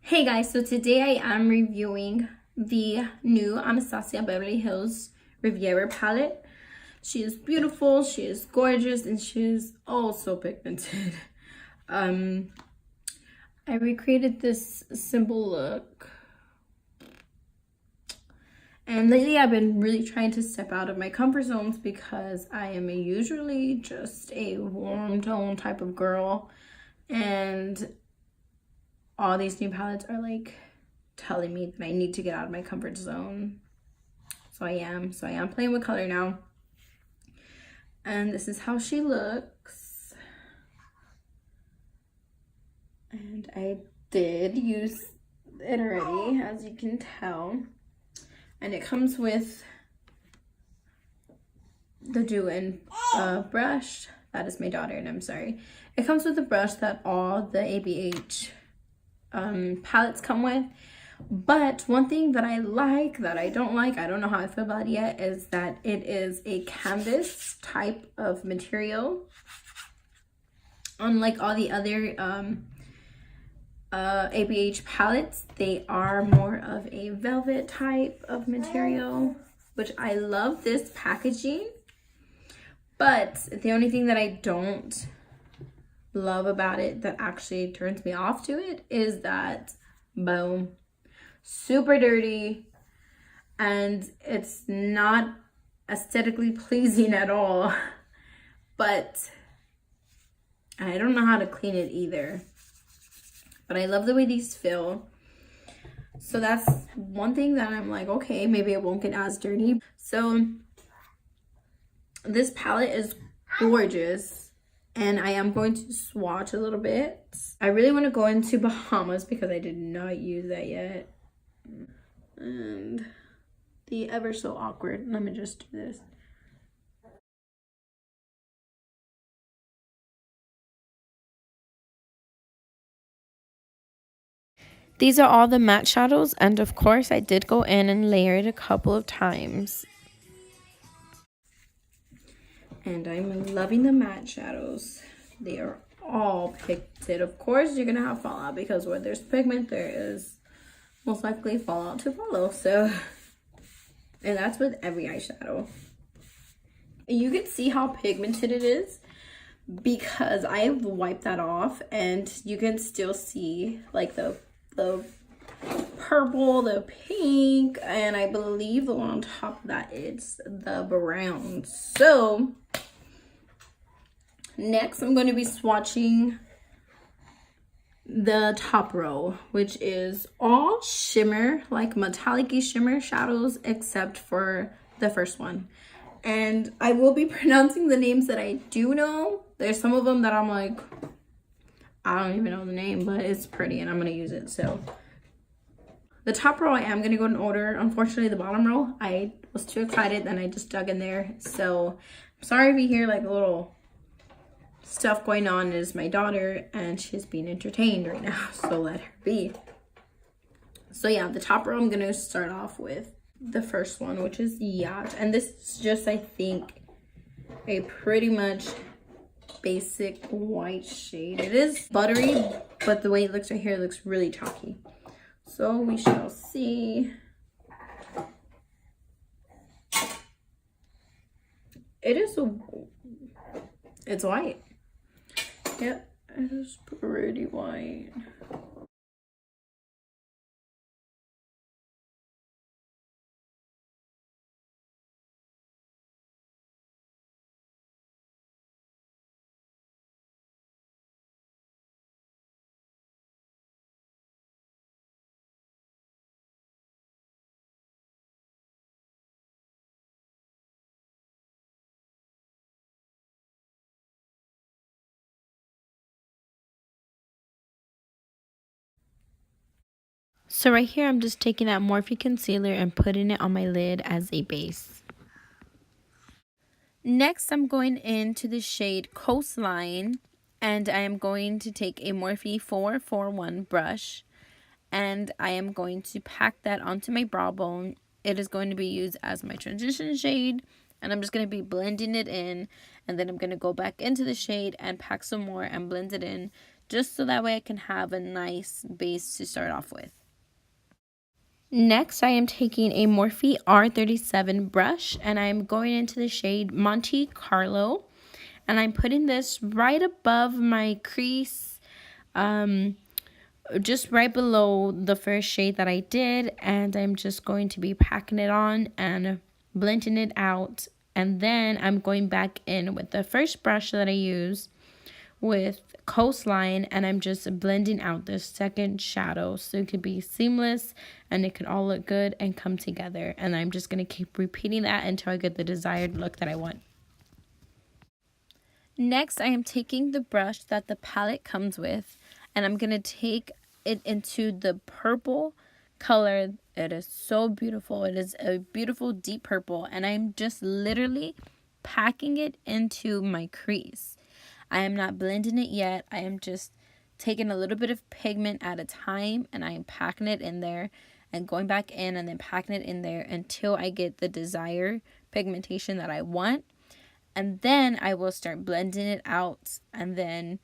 Hey guys, so today I am reviewing the new Anastasia Beverly Hills Riviera palette. She is beautiful, she is gorgeous, and she is oh so pigmented. I recreated this simple look. And lately I've been really trying to step out of my comfort zones because I am usually just a warm tone type of girl. And all these new palettes are like telling me that I need to get out of my comfort zone. So I am playing with color now. And this is how she looks. And I did use it already, as you can tell. And it comes with the do-in brush. That is my daughter, and I'm sorry. It comes with a brush that all the ABH palettes come with. But one thing that I like, that I don't like, I don't know how I feel about it yet, is that it is a canvas type of material. Unlike all the other ABH palettes, they are more of a velvet type of material, which I love this packaging. But the only thing that I don't love about it, that actually turns me off to it, is that boom, super dirty, and it's not aesthetically pleasing at all. But I don't know how to clean it either. But I love the way these feel. So that's one thing that I'm like, okay, maybe it won't get as dirty. So this palette is gorgeous. And I am going to swatch a little bit. I really want to go into Bahamas because I did not use that yet. And the ever so awkward. Let me just do this. These are all the matte shadows, and of course I did go in and layer it a couple of times. And I'm loving the matte shadows. They are all pigmented. Of course you're gonna have fallout, because where there's pigment there is most likely fallout to follow. So, and that's with every eyeshadow. You can see how pigmented it is because I have wiped that off, and you can still see like the purple, the pink, and I believe the one on top of that is the brown. So next I'm going to be swatching the top row, which is all shimmer, like metallic-y shimmer shadows, except for the first one. And I will be pronouncing the names that I do know. There's some of them that I'm like, I don't even know the name, but it's pretty and I'm gonna use it. So the top row I am gonna go in order. Unfortunately, the bottom row, I was too excited and I just dug in there. So I'm sorry if you hear like a little stuff going on. Is my daughter, and she's being entertained right now, so let her be. So yeah, the top row I'm gonna start off with the first one, which is Yacht. And this is just, I think, a pretty much basic white shade. It is buttery, but the way it looks right here, it looks really chalky. So we shall see. It's white. Yep, it is pretty white. So right here, I'm just taking that Morphe concealer and putting it on my lid as a base. Next, I'm going into the shade Coastline, and I am going to take a Morphe 441 brush, and I am going to pack that onto my brow bone. It is going to be used as my transition shade, and I'm just going to be blending it in, and then I'm going to go back into the shade and pack some more and blend it in just so that way I can have a nice base to start off with. Next, I am taking a Morphe R37 brush, and I'm going into the shade Monte Carlo, and I'm putting this right above my crease, just right below the first shade that I did, and I'm just going to be packing it on and blending it out. And then I'm going back in with the first brush that I used with Coastline, and I'm just blending out the second shadow so it could be seamless and it could all look good and come together. And I'm just going to keep repeating that until I get the desired look that I want. Next, I am taking the brush that the palette comes with, and I'm going to take it into the purple color. It is so beautiful. It is a beautiful deep purple, and I'm just literally packing it into my crease. I am not blending it yet. I am just taking a little bit of pigment at a time, and I am packing it in there and going back in and then packing it in there until I get the desired pigmentation that I want. And then I will start blending it out, and then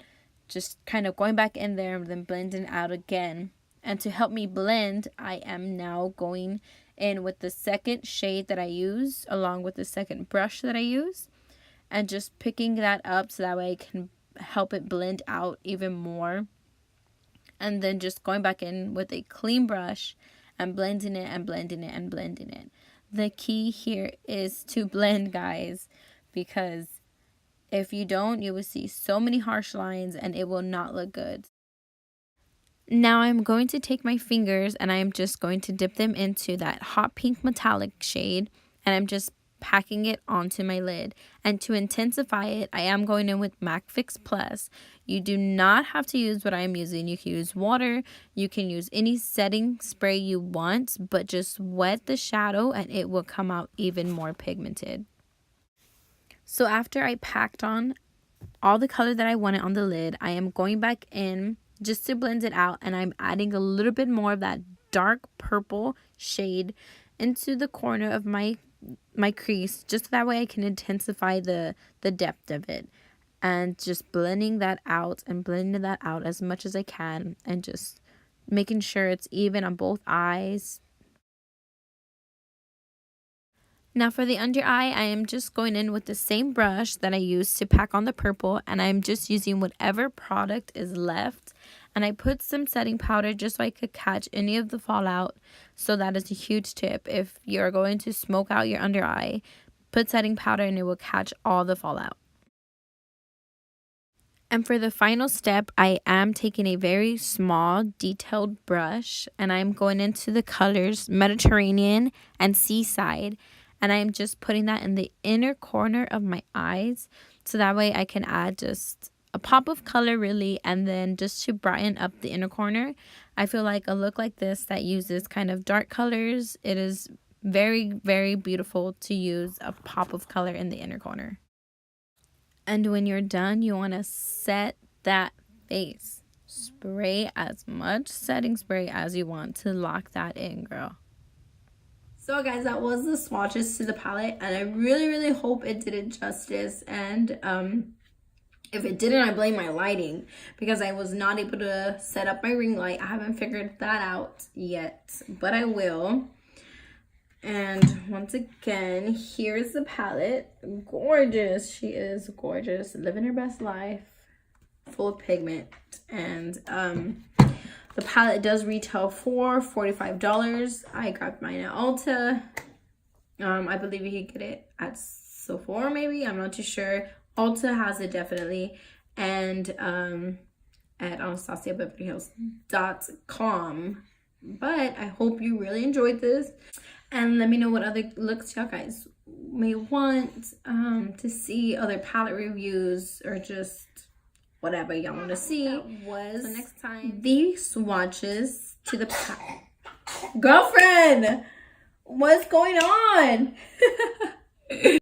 just kind of going back in there and then blending it out again. And to help me blend, I am now going in with the second shade that I use along with the second brush that I use, and just picking that up so that way I can help it blend out even more. And then just going back in with a clean brush and blending it and blending it and blending it. The key here is to blend, guys, because if you don't, you will see so many harsh lines and it will not look good. Now I'm going to take my fingers and I'm just going to dip them into that hot pink metallic shade, and I'm just packing it onto my lid. And to intensify it, I am going in with MAC Fix Plus. You do not have to use what I am using. You can use water, you can use any setting spray you want, but just wet the shadow and it will come out even more pigmented. So after I packed on all the color that I wanted on the lid, I am going back in just to blend it out, and I'm adding a little bit more of that dark purple shade into the corner of my crease, just that way I can intensify the depth of it, and just blending that out and blending that out as much as I can, and just making sure it's even on both eyes. Now for the under eye, I am just going in with the same brush that I used to pack on the purple, and I'm just using whatever product is left. And I put some setting powder just so I could catch any of the fallout. So that is a huge tip. If you're going to smoke out your under eye, put setting powder and it will catch all the fallout. And for the final step, I am taking a very small detailed brush, and I'm going into the colors Mediterranean and Seaside. And I'm just putting that in the inner corner of my eyes, so that way I can add just a pop of color really, and then just to brighten up the inner corner. I feel like a look like this that uses kind of dark colors, it is very, very beautiful to use a pop of color in the inner corner. And when you're done, you want to set that face. Spray as much setting spray as you want to lock that in, girl. So guys, that was the swatches to the palette, and I really, really hope it did it justice. And if it didn't, I blame my lighting, because I was not able to set up my ring light. I haven't figured that out yet, but I will. And once again, here's the palette. Gorgeous. She is gorgeous, living her best life, full of pigment. And the palette does retail for $45. I grabbed mine at Ulta. I believe you could get it at Sephora, maybe. I'm not too sure. Ulta has it definitely. And at AnastasiaBeverlyHills.com. But I hope you really enjoyed this. And let me know what other looks y'all guys may want to see, other palette reviews, or just whatever y'all want to see. So next time, these swatches to the girlfriend, what's going on?